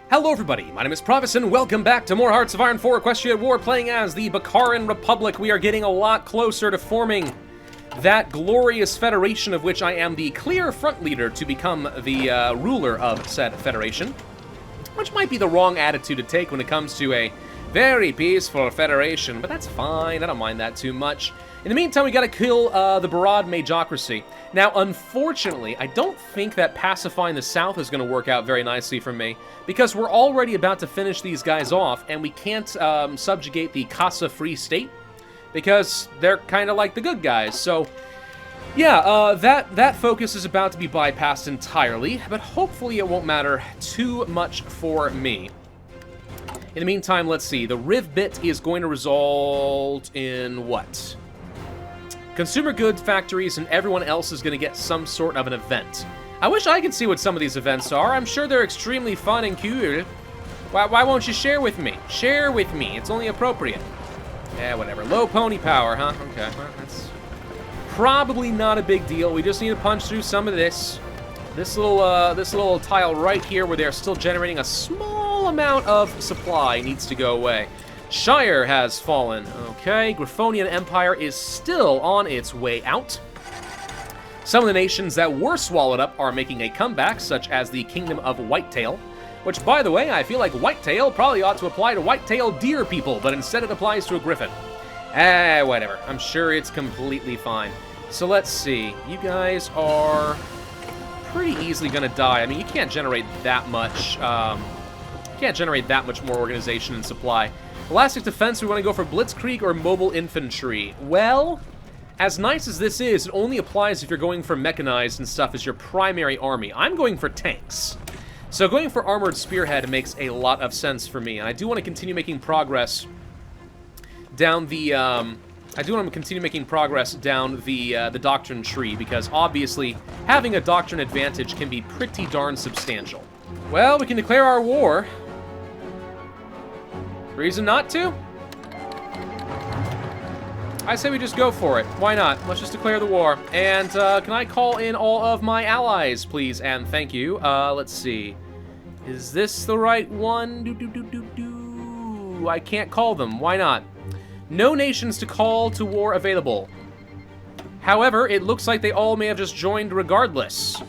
Hello everybody, my name is Pravus and welcome back to more Hearts of Iron 4 Equestria at War, playing as the Bakaran Republic. We are getting a lot closer to forming that glorious federation of which I am the clear front leader to become the ruler of said federation. Which might be the wrong attitude to take when it comes to a very peaceful federation, but that's fine, I don't mind that too much. In the meantime, we gotta kill the Barad Majocracy. Now, unfortunately, I don't think that pacifying the South is gonna work out very nicely for me, because we're already about to finish these guys off, and we can't subjugate the Casa Free State, because they're kind of like the good guys. So, yeah, that focus is about to be bypassed entirely, but hopefully it won't matter too much for me. In the meantime, let's see. The Riv bit is going to result in what? Consumer goods factories and everyone else is going to get some sort of an event. I wish I could see what some of these events are. I'm sure they're extremely fun and cool. Why won't you share with me? Share with me. It's only appropriate. Yeah, whatever. Low pony power, huh? Okay, well, that's probably not a big deal. We just need to punch through some of this. This little tile right here where they're still generating a small amount of supply needs to go away. Shire has fallen. Okay, Griffonian Empire is still on its way out. Some of the nations that were swallowed up are making a comeback, such as the Kingdom of Whitetail, which, by the way, I feel like Whitetail probably ought to apply to whitetail deer people, but instead it applies to a griffin. Whatever. I'm sure it's completely fine. So let's see. You guys are pretty easily gonna die. I mean, you can't generate that much. You can't generate that much more organization and supply. Elastic defense, we want to go for Blitzkrieg or mobile infantry. Well, as nice as this is, it only applies if you're going for mechanized and stuff as your primary army. I'm going for tanks. So going for armored spearhead makes a lot of sense for me, and I do want to continue making progress down the the doctrine tree, because obviously having a doctrine advantage can be pretty darn substantial. Well, we can declare our war. Reason not to? I say we just go for it. Why not? Let's just declare the war. And can I call in all of my allies, please? And thank you. Let's see. Is this the right one? I can't call them. Why not? No nations to call to war available. However, it looks like they all may have just joined regardless.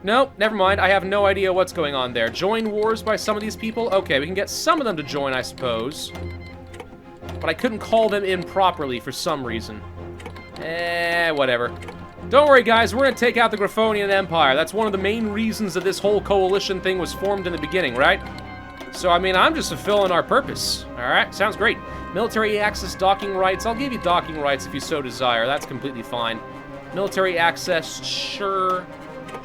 Nope, never mind. I have no idea what's going on there. Join wars by some of these people? Okay, we can get some of them to join, I suppose. But I couldn't call them in properly for some reason. Whatever. Don't worry, guys. We're going to take out the Griffonian Empire. That's one of the main reasons that this whole coalition thing was formed in the beginning, right? So, I mean, I'm just fulfilling our purpose. Alright, sounds great. Military access, docking rights. I'll give you docking rights if you so desire. That's completely fine. Military access, sure.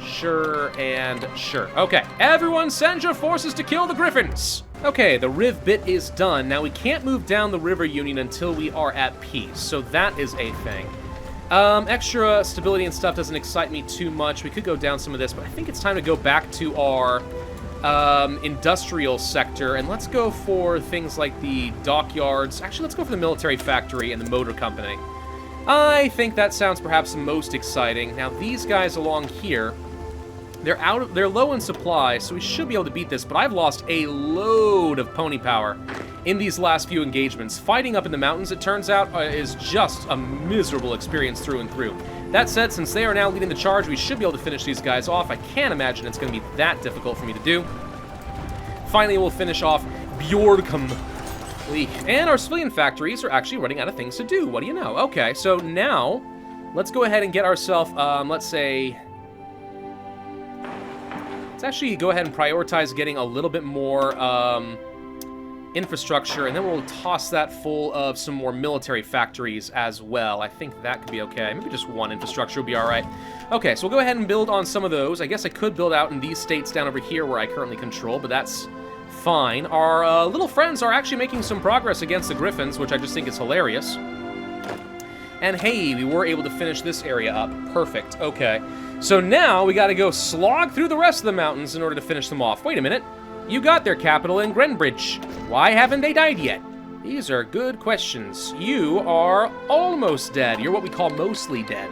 Sure, and sure. Okay, everyone send your forces to kill the Griffins! Okay, the Riv bit is done. Now, we can't move down the River Union until we are at peace, so that is a thing. Extra stability and stuff doesn't excite me too much. We could go down some of this, but I think it's time to go back to our industrial sector, and let's go for things like the dockyards. Actually, let's go for the military factory and the motor company. I think that sounds perhaps the most exciting. Now, these guys along here, they're low in supply, so we should be able to beat this, but I've lost a load of pony power in these last few engagements. Fighting up in the mountains, it turns out, is just a miserable experience through and through. That said, since they are now leading the charge, we should be able to finish these guys off. I can't imagine it's going to be that difficult for me to do. Finally, we'll finish off Bjorkum. And our civilian factories are actually running out of things to do. What do you know? Okay, so now, let's go ahead and get ourselves, let's actually go ahead and prioritize getting a little bit more, infrastructure, and then we'll toss that full of some more military factories as well. I think that could be okay. Maybe just one infrastructure will be alright. Okay, so we'll go ahead and build on some of those. I guess I could build out in these states down over here where I currently control, but that's fine. Our little friends are actually making some progress against the Griffins, which I just think is hilarious. And hey, we were able to finish this area up. Perfect. Okay. So now we gotta go slog through the rest of the mountains in order to finish them off. Wait a minute. You got their capital in Grenbridge. Why haven't they died yet? These are good questions. You are almost dead. You're what we call mostly dead.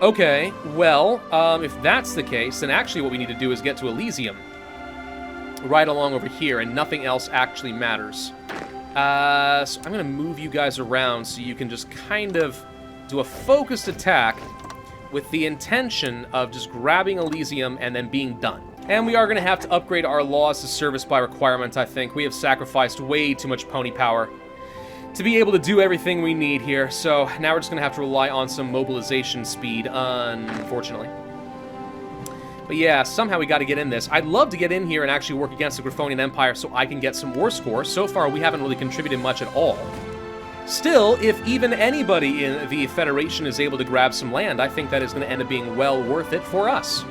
Okay, well, if that's the case, then actually what we need to do is get to Elysium. right along over here, and nothing else actually matters. So I'm going to move you guys around so you can just kind of do a focused attack with the intention of just grabbing Elysium and then being done. And we are going to have to upgrade our laws to service by requirement, I think. We have sacrificed way too much pony power to be able to do everything we need here. So now we're just going to have to rely on some mobilization speed, unfortunately. But yeah, somehow we got to get in this. I'd love to get in here and actually work against the Griffonian Empire so I can get some war score. So far, we haven't really contributed much at all. Still, if even anybody in the Federation is able to grab some land, I think that is going to end up being well worth it for us.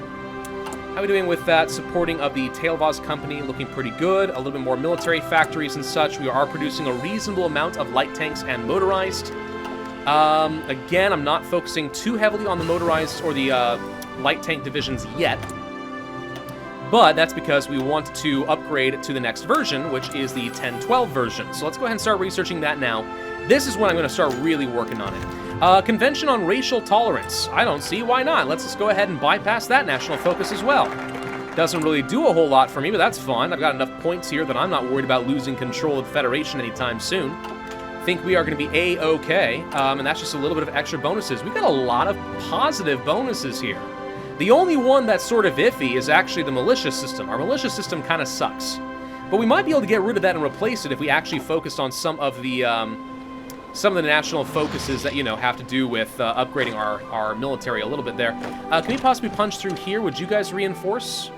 How are we doing with that supporting of the Tailvaz Company? Looking pretty good. A little bit more military factories and such. We are producing a reasonable amount of light tanks and motorized. Again, I'm not focusing too heavily on the motorized or the light tank divisions yet, but that's because we want to upgrade to the next version, which is the 1012 version. So let's go ahead and start researching that now. This is when I'm going to start really working on it. Convention on Racial Tolerance. I don't see why not. Let's just go ahead and bypass that national focus as well. Doesn't really do a whole lot for me, but that's fine. I've got enough points here that I'm not worried about losing control of the Federation anytime soon. I think we are going to be A-okay, and that's just a little bit of extra bonuses. We've got a lot of positive bonuses here. The only one that's sort of iffy is actually the militia system. Our militia system kind of sucks. But we might be able to get rid of that and replace it if we actually focused on some of the national focuses that, you know, have to do with upgrading our military a little bit there. Can we possibly punch through here? Would you guys reinforce?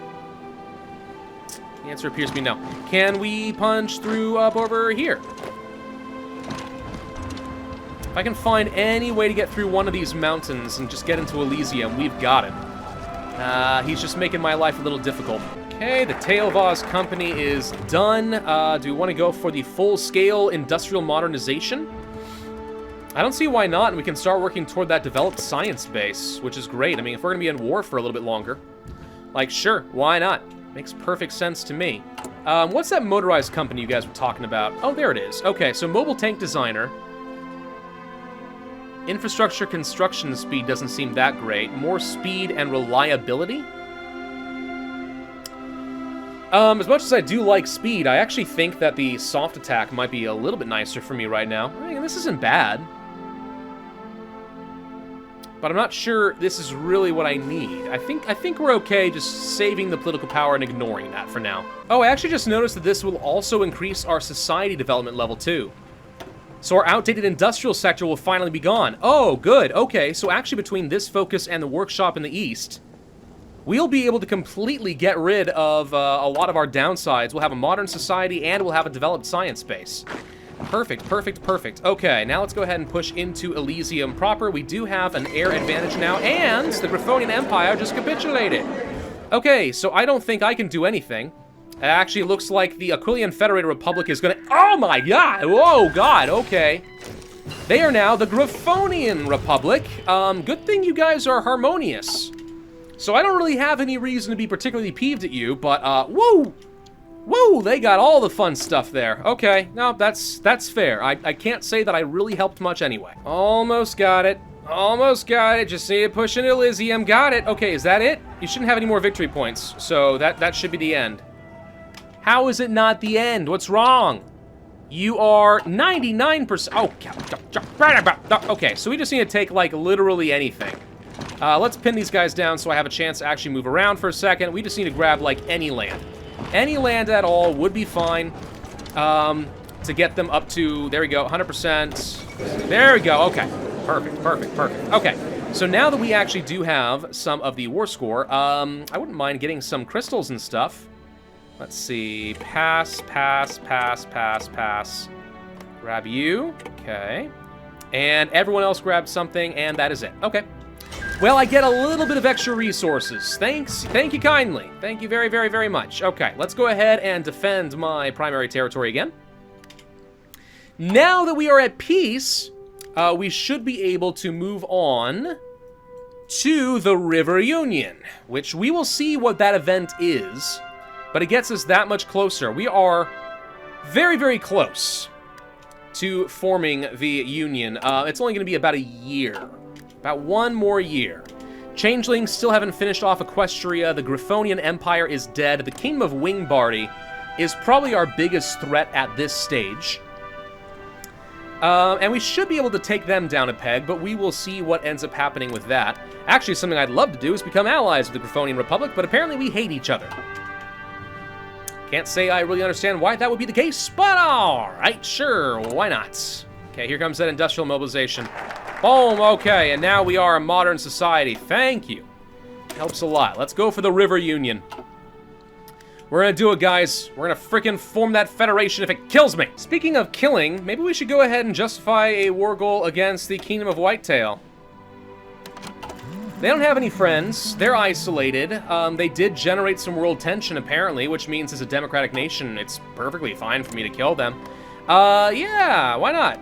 The answer appears to be no. Can we punch through up over here? If I can find any way to get through one of these mountains and just get into Elysium, we've got it. He's just making my life a little difficult. Okay, the Tailvaz Company is done. Do we want to go for the full-scale industrial modernization? I don't see why not, and we can start working toward that developed science base, which is great. I mean, if we're going to be in war for a little bit longer, like, sure, why not? Makes perfect sense to me. What's that motorized company you guys were talking about? Oh, there it is. Okay, so mobile tank designer. Infrastructure construction speed doesn't seem that great. More speed and reliability? As much as I do like speed, I actually think that the soft attack might be a little bit nicer for me right now. I mean, this isn't bad. But I'm not sure this is really what I need. I think we're okay just saving the political power and ignoring that for now. Oh, I actually just noticed that this will also increase our society development level too. So our outdated industrial sector will finally be gone. Oh, good. Okay, so actually between this focus and the workshop in the east, we'll be able to completely get rid of a lot of our downsides. We'll have a modern society and we'll have a developed science base. Perfect, perfect, perfect. Okay, now let's go ahead and push into Elysium proper. We do have an air advantage now, and the Griffonian Empire just capitulated. Okay, so I don't think I can do anything. It actually looks like the Aquilian Federated Republic is gonna... Oh my god! Whoa, god, okay. They are now the Griffonian Republic. Good thing you guys are harmonious. So I don't really have any reason to be particularly peeved at you, but, woo! Woo, they got all the fun stuff there. Okay, no, that's fair. I can't say that I really helped much anyway. Almost got it. Almost got it. Just need to push into Elysium. Got it. Okay, is that it? You shouldn't have any more victory points, so that should be the end. How is it not the end? What's wrong? You are 99%. Oh, okay, so we just need to take, like, literally anything. Let's pin these guys down so I have a chance to actually move around for a second. We just need to grab, like, any land. Any land at all would be fine to get them up to, there we go, 100%. There we go, okay. Perfect, perfect, perfect. Okay, so now that we actually do have some of the war score, I wouldn't mind getting some crystals and stuff. Let's see, pass, pass, pass, pass, pass. Grab you, okay. And everyone else grabs something, and that is it. Okay. Well, I get a little bit of extra resources. Thanks. Thank you kindly. Thank you very, very, very much. Okay, let's go ahead and defend my primary territory again. Now that we are at peace, we should be able to move on to the River Union, which we will see what that event is, but it gets us that much closer. We are very, very close to forming the Union. It's only going to be about a year. About one more year. Changelings still haven't finished off Equestria. The Griffonian Empire is dead. The Kingdom of Wingbardy is probably our biggest threat at this stage. And we should be able to take them down a peg, but we will see what ends up happening with that. Actually, something I'd love to do is become allies with the Bakaran Republic, but apparently we hate each other. Can't say I really understand why that would be the case, but alright, sure, why not? Okay, here comes that industrial mobilization. Boom, okay, and now we are a modern society. Thank you. Helps a lot. Let's go for the River Union. We're gonna do it, guys. We're gonna frickin' form that federation if it kills me. Speaking of killing, maybe we should go ahead and justify a war goal against the Kingdom of Whitetail. They don't have any friends. They're isolated. They did generate some world tension, apparently, which means as a democratic nation, it's perfectly fine for me to kill them. Yeah, why not?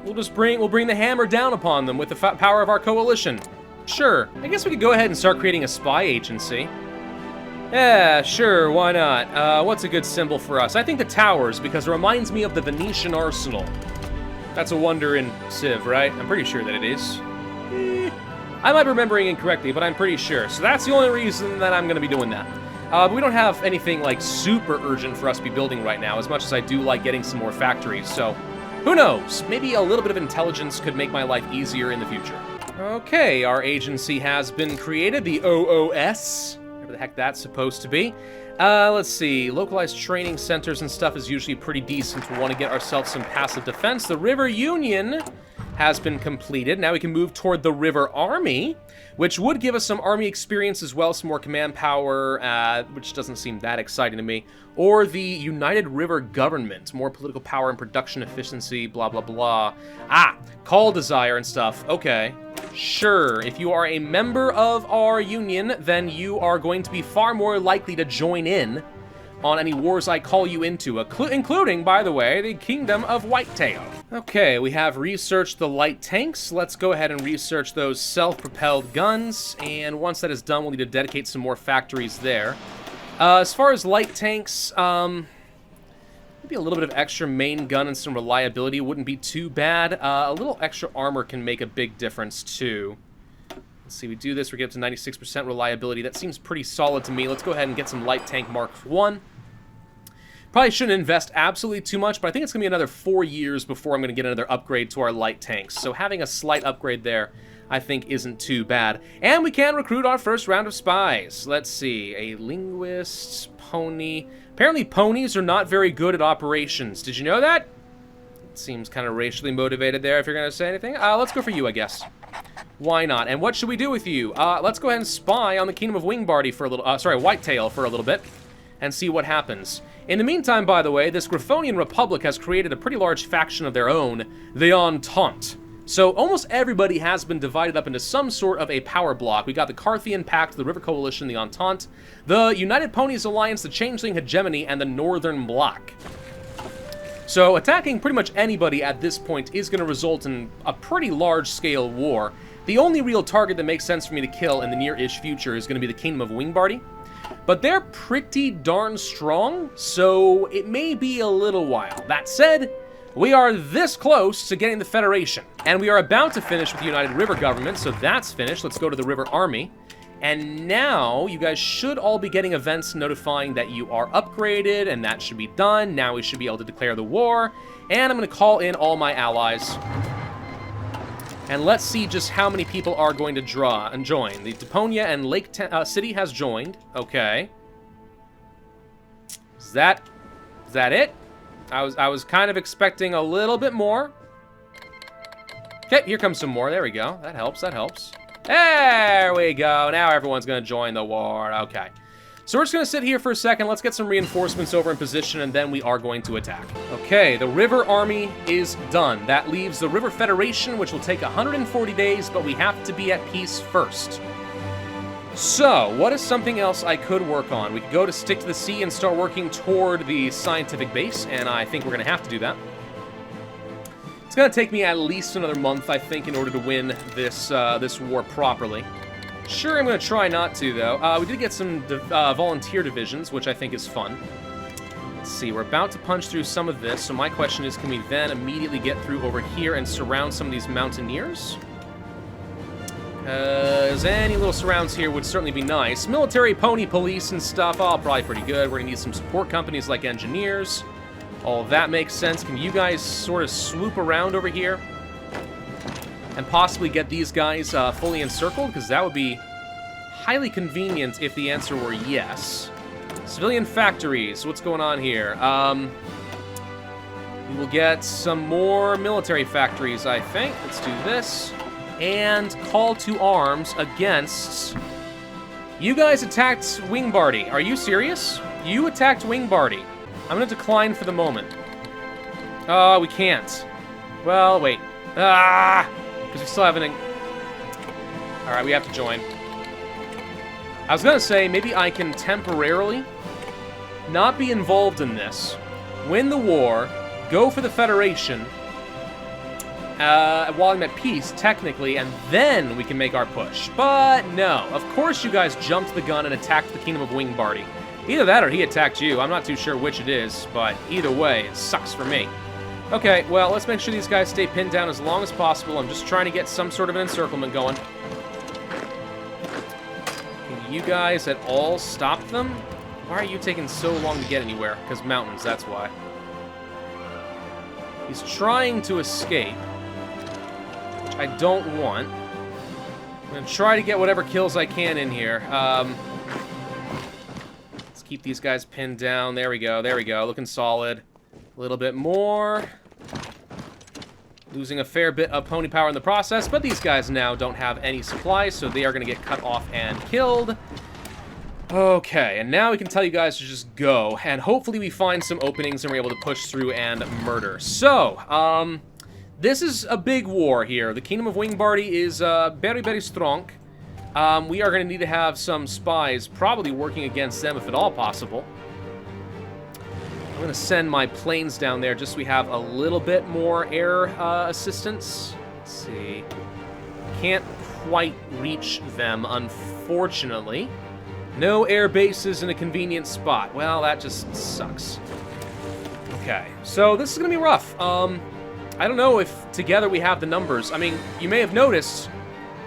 We'll bring the hammer down upon them with the power of our coalition. Sure. I guess we could go ahead and start creating a spy agency. Yeah, sure, why not? What's a good symbol for us? I think the towers, because it reminds me of the Venetian arsenal. That's a wonder in Civ, right? I'm pretty sure that it is. I might be remembering incorrectly, but I'm pretty sure. So that's the only reason that I'm going to be doing that. But we don't have anything, like, super urgent for us to be building right now, as much as I do like getting some more factories, so who knows? Maybe a little bit of intelligence could make my life easier in the future. Okay, our agency has been created, the OOS. Whatever the heck that's supposed to be. Let's see. Localized training centers and stuff is usually pretty decent. We want to get ourselves some passive defense. The River Union has been completed. Now we can move toward the River Army, which would give us some army experience as well, some more command power, which doesn't seem that exciting to me. Or the United River Government, more political power and production efficiency, blah, blah, blah. Ah, call desire and stuff. Okay, sure. If you are a member of our union, then you are going to be far more likely to join in on any wars I call you into, including, by the way, the Kingdom of Whitetail. Okay, we have researched the light tanks. Let's go ahead and research those self-propelled guns, and once that is done, we'll need to dedicate some more factories there. As far as light tanks, maybe a little bit of extra main gun and some reliability wouldn't be too bad. A little extra armor can make a big difference, too. Let's see, we do this, we get up to 96% reliability. That seems pretty solid to me. Let's go ahead and get some light tank Mark 1. Probably shouldn't invest absolutely too much, but I think it's going to be another 4 years before I'm going to get another upgrade to our light tanks. So having a slight upgrade there, I think, isn't too bad. And we can recruit our first round of spies. Let's see, a linguist, pony. Apparently ponies are not very good at operations. Did you know that? It seems kind of racially motivated there, if you're going to say anything. Let's go for you, I guess. Why not? And what should we do with you? Let's go ahead and spy on the Kingdom of Wingbardy for a little, Whitetail for a little bit, and see what happens. In the meantime, by the way, this Griffonian Republic has created a pretty large faction of their own, the Entente. So almost everybody has been divided up into some sort of a power block. We got the Carthian Pact, the River Coalition, the Entente, the United Ponies Alliance, the Changeling Hegemony, and the Northern Bloc. So attacking pretty much anybody at this point is going to result in a pretty large-scale war. The only real target that makes sense for me to kill in the near-ish future is going to be the Kingdom of Wingbardy. But they're pretty darn strong, so it may be a little while. That said, we are this close to getting the Federation. And we are about to finish with the United River Government, so that's finished. Let's go to the River Army. And now, you guys should all be getting events notifying that you are upgraded, and that should be done. Now we should be able to declare the war. And I'm going to call in all my allies. And let's see just how many people are going to draw and join. The Deponia and Lake City has joined. Okay. Is that it? I was kind of expecting a little bit more. Okay, here comes some more. There we go. That helps, that helps. There we go. Now everyone's going to join the war. Okay. So we're just going to sit here for a second. Let's get some reinforcements over in position, and then we are going to attack. Okay, the River Army is done. That leaves the River Federation, which will take 140 days, but we have to be at peace first. So, what is something else I could work on? We could go to Stick to the Sea and start working toward the scientific base, and I think we're going to have to do that. It's going to take me at least another month, I think, in order to win this war properly. Sure, I'm going to try not to, though. We did get some volunteer divisions, which I think is fun. Let's see, we're about to punch through some of this, so my question is, can we then immediately get through over here and surround some of these mountaineers? Any little surrounds here would certainly be nice. Military pony police and stuff, oh, probably pretty good. We're gonna need some support companies like engineers. All of that makes sense. Can you guys sort of swoop around over here and possibly get these guys fully encircled? Because that would be highly convenient if the answer were yes. Civilian factories, what's going on here? We will get some more military factories, I think. Let's do this. And call to arms against... You guys attacked Wingbardy. Are you serious? You attacked Wingbardy. I'm going to decline for the moment. Oh, we can't. Well, wait. Ah! Because we still have an... Alright, we have to join. I was going to say, maybe I can temporarily not be involved in this, win the war, go for the Federation, while I'm at peace, technically, and then we can make our push. But no, of course you guys jumped the gun and attacked the Kingdom of Wingbardy. Either that or he attacked you. I'm not too sure which it is, but either way, it sucks for me. Okay, well, let's make sure these guys stay pinned down as long as possible. I'm just trying to get some sort of an encirclement going. Can you guys at all stop them? Why are you taking so long to get anywhere? Because mountains, that's why. He's trying to escape, which I don't want. I'm going to try to get whatever kills I can in here. Let's keep these guys pinned down. There we go, looking solid. A little bit more. Losing a fair bit of pony power in the process, but these guys now don't have any supplies, so they are going to get cut off and killed. Okay, and now we can tell you guys to just go, and hopefully we find some openings and we're able to push through and murder. So, this is a big war here. The Kingdom of Wingbardy is very, very strong. We are going to need to have some spies probably working against them if at all possible. I'm going to send my planes down there just so we have a little bit more air assistance. Let's see. Can't quite reach them, unfortunately. No air bases in a convenient spot. Well, that just sucks. Okay, so this is going to be rough. I don't know if together we have the numbers. I mean, you may have noticed,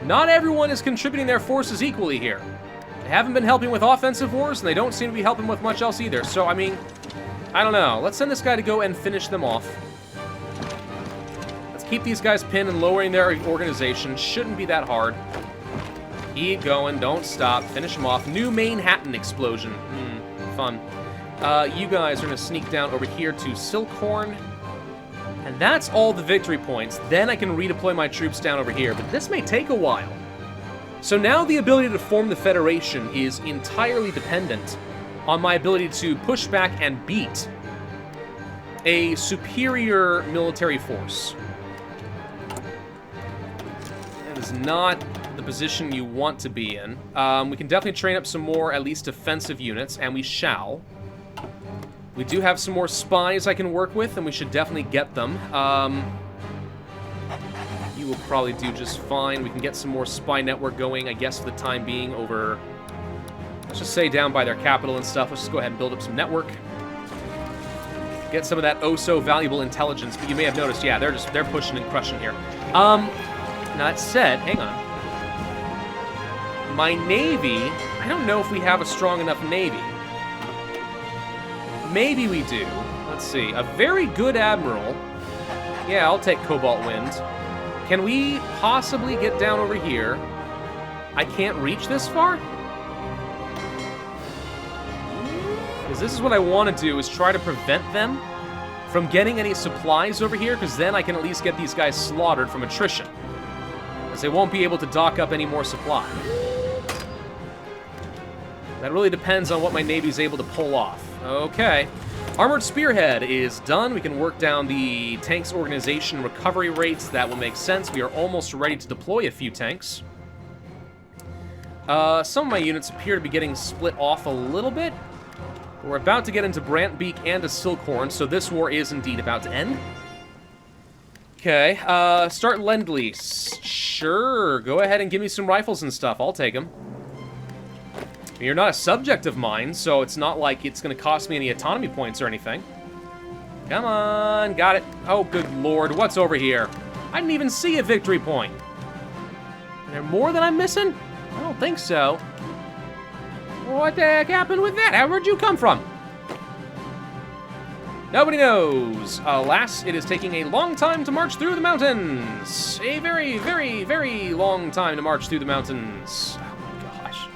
not everyone is contributing their forces equally here. They haven't been helping with offensive wars, and they don't seem to be helping with much else either. So, I mean, I don't know. Let's send this guy to go and finish them off. Let's keep these guys pinned and lowering their organization. Shouldn't be that hard. Keep going, don't stop, finish them off. New Manhattan explosion. Fun. You guys are going to sneak down over here to Silkhorn. And that's all the victory points. Then I can redeploy my troops down over here, but this may take a while. So now the ability to form the Federation is entirely dependent on my ability to push back and beat a superior military force. That is not the position you want to be in. We can definitely train up some more, at least defensive units, and we shall. We do have some more spies I can work with, and we should definitely get them. You will probably do just fine. We can get some more spy network going, I guess, for the time being over, let's just say, down by their capital and stuff. Let's just go ahead and build up some network. Get some of that oh-so-valuable intelligence, but you may have noticed, yeah, they're pushing and crushing here. Now, that said, hang on. My navy, I don't know if we have a strong enough navy. Maybe we do. Let's see. A very good admiral. Yeah, I'll take Cobalt Wind. Can we possibly get down over here? I can't reach this far? Because this is what I want to do, is try to prevent them from getting any supplies over here, because then I can at least get these guys slaughtered from attrition. Because they won't be able to dock up any more supply. That really depends on what my navy's able to pull off. Okay. Armored Spearhead is done. We can work down the tanks organization recovery rates. That will make sense. We are almost ready to deploy a few tanks. Some of my units appear to be getting split off a little bit. We're about to get into Brantbeak and a Silkhorn, so this war is indeed about to end. Okay, start Lend-Lease. Sure, go ahead and give me some rifles and stuff. I'll take them. You're not a subject of mine, so it's not like it's going to cost me any autonomy points or anything. Come on, got it. Oh, good lord, what's over here? I didn't even see a victory point. Are there more that I'm missing? I don't think so. What the heck happened with that? Where'd you come from? Nobody knows. Alas, it is taking a long time to march through the mountains. A very, very, very long time to march through the mountains. Oh my gosh.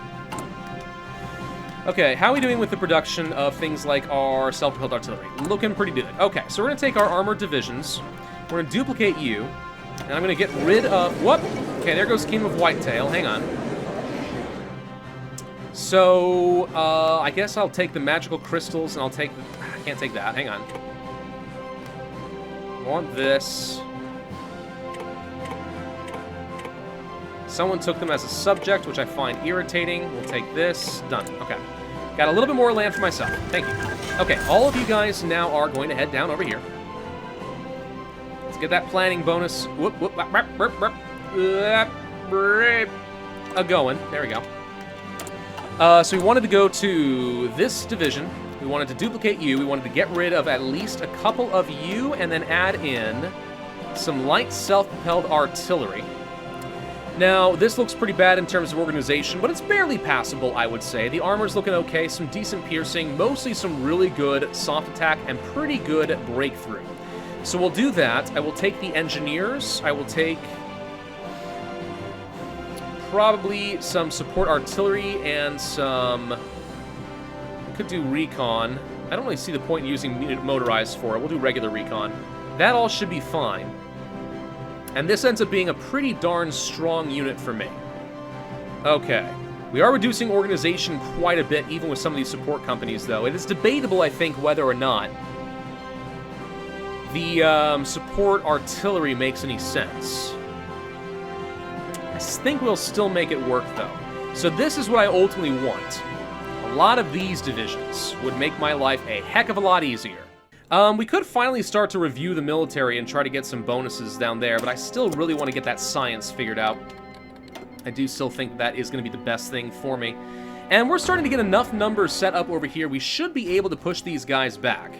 Okay, how are we doing with the production of things like our self-propelled artillery? Looking pretty good. Okay, so we're going to take our armored divisions. We're going to duplicate you. And I'm going to get rid of... Whoop! Okay, there goes Kingdom of Whitetail. Hang on. So, I guess I'll take the magical crystals, and I'll take... I can't take that. Hang on. I want this. Someone took them as a subject, which I find irritating. We'll take this. Done. Okay. Got a little bit more land for myself. Thank you. Okay, all of you guys now are going to head down over here. Let's get that planning bonus. Whoop, whoop, whoop, whoop, whoop, whoop. Going. There we go. So we wanted to go to this division. We wanted to duplicate you. We wanted to get rid of at least a couple of you and then add in some light self-propelled artillery. Now, this looks pretty bad in terms of organization, but it's barely passable, I would say. The armor's looking okay, some decent piercing, mostly some really good soft attack, and pretty good breakthrough. So we'll do that. I will take the engineers. I will take... probably some support artillery and some... Could do recon. I don't really see the point in using motorized for it. We'll do regular recon. That all should be fine. And this ends up being a pretty darn strong unit for me. Okay. We are reducing organization quite a bit, even with some of these support companies, though. It is debatable, I think, whether or not the support artillery makes any sense. I think we'll still make it work, though. So this is what I ultimately want. A lot of these divisions would make my life a heck of a lot easier. We could finally start to review the military and try to get some bonuses down there, but I still really want to get that science figured out. I do still think that is going to be the best thing for me. And we're starting to get enough numbers set up over here. We should be able to push these guys back.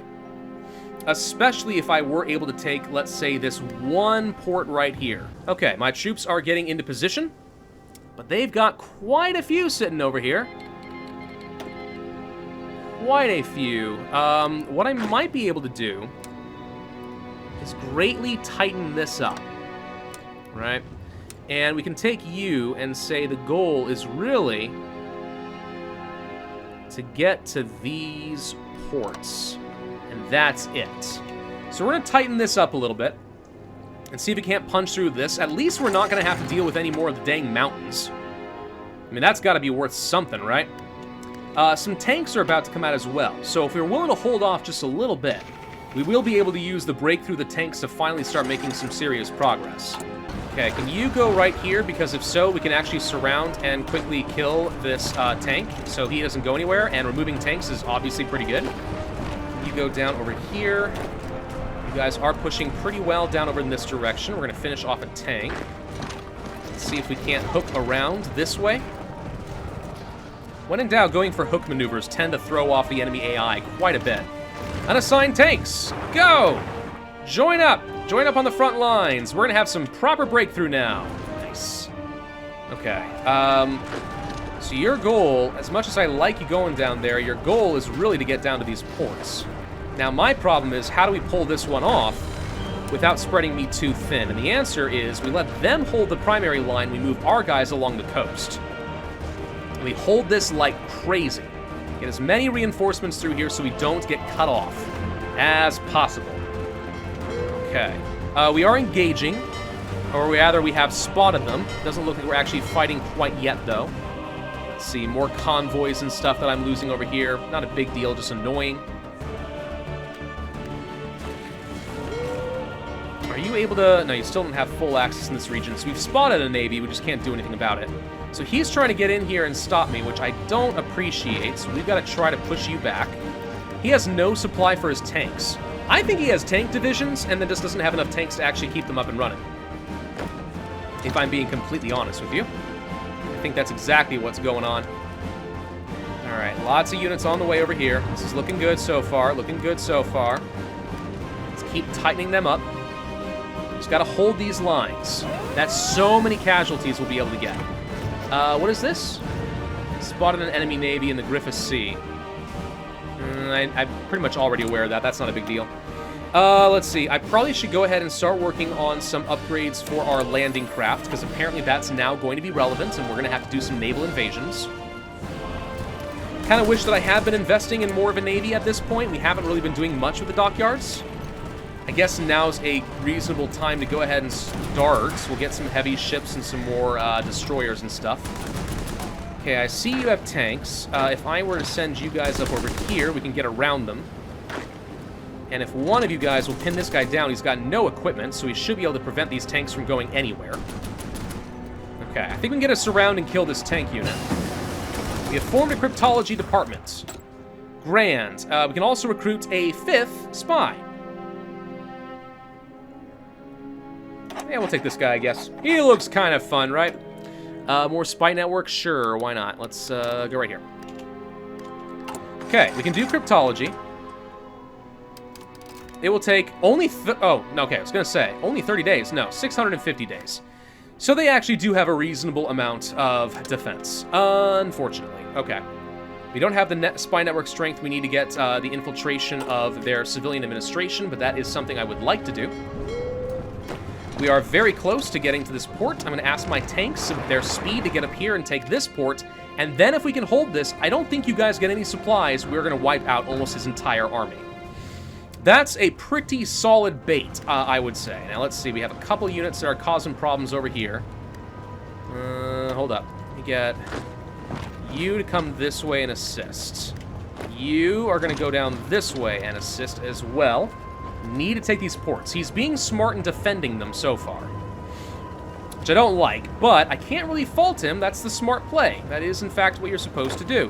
Especially if I were able to take, let's say, this one port right here. Okay, my troops are getting into position, but they've got quite a few sitting over here. Quite a few. What I might be able to do is greatly tighten this up, right? And we can take you and say the goal is really to get to these ports, and that's it. So we're going to tighten this up a little bit and see if we can't punch through this. At least we're not going to have to deal with any more of the dang mountains. I mean, that's got to be worth something, right? Some tanks are about to come out as well, so if we're willing to hold off just a little bit, we will be able to use the breakthrough the tanks to finally start making some serious progress. Okay, can you go right here? Because if so, we can actually surround and quickly kill this tank, so he doesn't go anywhere, and removing tanks is obviously pretty good. You go down over here. You guys are pushing pretty well down over in this direction. We're going to finish off a tank. Let's see if we can't hook around this way. When in doubt, going for hook maneuvers tend to throw off the enemy AI quite a bit. Unassigned tanks, go! Join up! Join up on the front lines. We're going to have some proper breakthrough now. Nice. Okay. So your goal, as much as I like you going down there, your goal is really to get down to these ports. Now, my problem is, how do we pull this one off without spreading me too thin? And the answer is, we let them hold the primary line, we move our guys along the coast. We hold this like crazy. Get as many reinforcements through here so we don't get cut off as possible. Okay. We are engaging, or rather we have spotted them. Doesn't look like we're actually fighting quite yet, though. Let's see, more convoys and stuff that I'm losing over here. Not a big deal, just annoying. Are you able to... No, you still don't have full access in this region, so we've spotted a navy, we just can't do anything about it. So he's trying to get in here and stop me, which I don't appreciate, so we've got to try to push you back. He has no supply for his tanks. I think he has tank divisions, and then just doesn't have enough tanks to actually keep them up and running. If I'm being completely honest with you. I think that's exactly what's going on. Alright, lots of units on the way over here. This is looking good so far, looking good so far. Let's keep tightening them up. Just gotta hold these lines. That's so many casualties we'll be able to get. What is this? Spotted an enemy navy in the Griffith Sea. I'm pretty much already aware of that. That's not a big deal. Let's see. I probably should go ahead and start working on some upgrades for our landing craft, because apparently that's now going to be relevant, and we're going to have to do some naval invasions. Kind of wish that I had been investing in more of a navy at this point. We haven't really been doing much with the dockyards. I guess now's a reasonable time to go ahead and start. We'll get some heavy ships and some more destroyers and stuff. Okay, I see you have tanks. If I were to send you guys up over here, we can get around them. And if one of you guys will pin this guy down, he's got no equipment, so he should be able to prevent these tanks from going anywhere. Okay, I think we can get a surround and kill this tank unit. We have formed a cryptology department. Grand. We can also recruit a 5th spy. Yeah, we'll take this guy, I guess. He looks kind of fun, right? More spy network? Sure, why not? Let's go right here. Okay, we can do cryptology. It will take only... oh, okay, I was going to say, only 30 days. No, 650 days. So they actually do have a reasonable amount of defense. Unfortunately. Okay. We don't have the spy network strength. We need to get the infiltration of their civilian administration, but that is something I would like to do. We are very close to getting to this port. I'm going to ask my tanks their speed to get up here and take this port. And then if we can hold this, I don't think you guys get any supplies. We're going to wipe out almost his entire army. That's a pretty solid bait, I would say. Now, let's see. We have a couple units that are causing problems over here. Hold up. Let me get you to come this way and assist. You are going to go down this way and assist as well. Need to take these ports. He's being smart and defending them so far, which I don't like, but I can't really fault him. That's the smart play. That is, in fact, what you're supposed to do.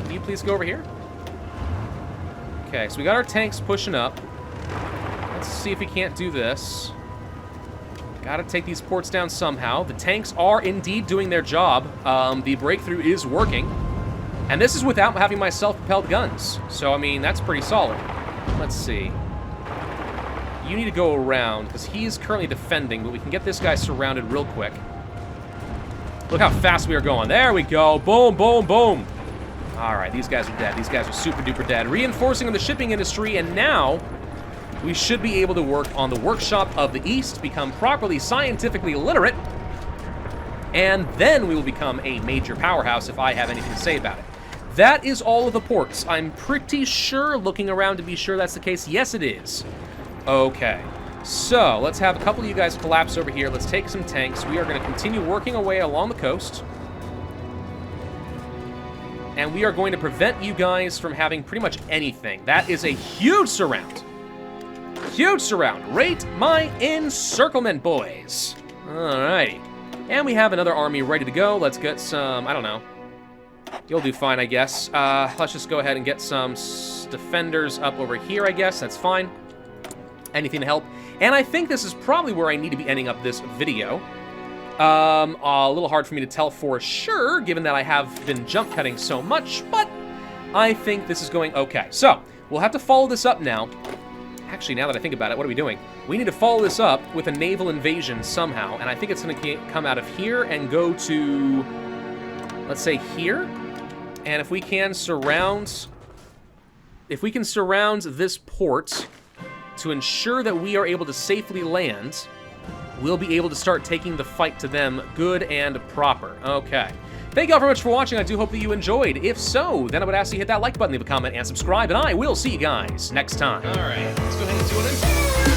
Can you please go over here? Okay, so we got our tanks pushing up. Let's see if we can't do this. Gotta take these ports down somehow. The tanks are indeed doing their job. The breakthrough is working. And this is without having my self-propelled guns. So, I mean, that's pretty solid. Let's see. You need to go around, because he's currently defending, but we can get this guy surrounded real quick. Look how fast we are going. There we go. Boom, boom, boom. All right, these guys are dead. These guys are super duper dead. Reinforcing on the shipping industry, and now we should be able to work on the workshop of the East, become properly scientifically literate, and then we will become a major powerhouse if I have anything to say about it. That is all of the ports. I'm pretty sure, looking around to be sure that's the case. Yes, it is. Okay, so let's have a couple of you guys collapse over here. Let's take some tanks. We are going to continue working away along the coast. And we are going to prevent you guys from having pretty much anything. That is a huge surround. Huge surround. Rate my encirclement, boys. Alrighty. And we have another army ready to go. Let's get some, I don't know. You'll do fine, I guess. Let's just go ahead and get some defenders up over here, I guess. That's fine. Anything to help. And I think this is probably where I need to be ending up this video. A little hard for me to tell for sure, given that I have been jump cutting so much, but I think this is going okay. So, we'll have to follow this up now. Actually, now that I think about it, what are we doing? We need to follow this up with a naval invasion somehow, and I think it's going to come out of here and go to, let's say, here. And if we can surround this port to ensure that we are able to safely land, we'll be able to start taking the fight to them good and proper. Okay. Thank you all very much for watching. I do hope that you enjoyed. If so, then I would ask you to hit that like button, leave a comment, and subscribe, and I will see you guys next time. All right, let's go ahead and see what it is.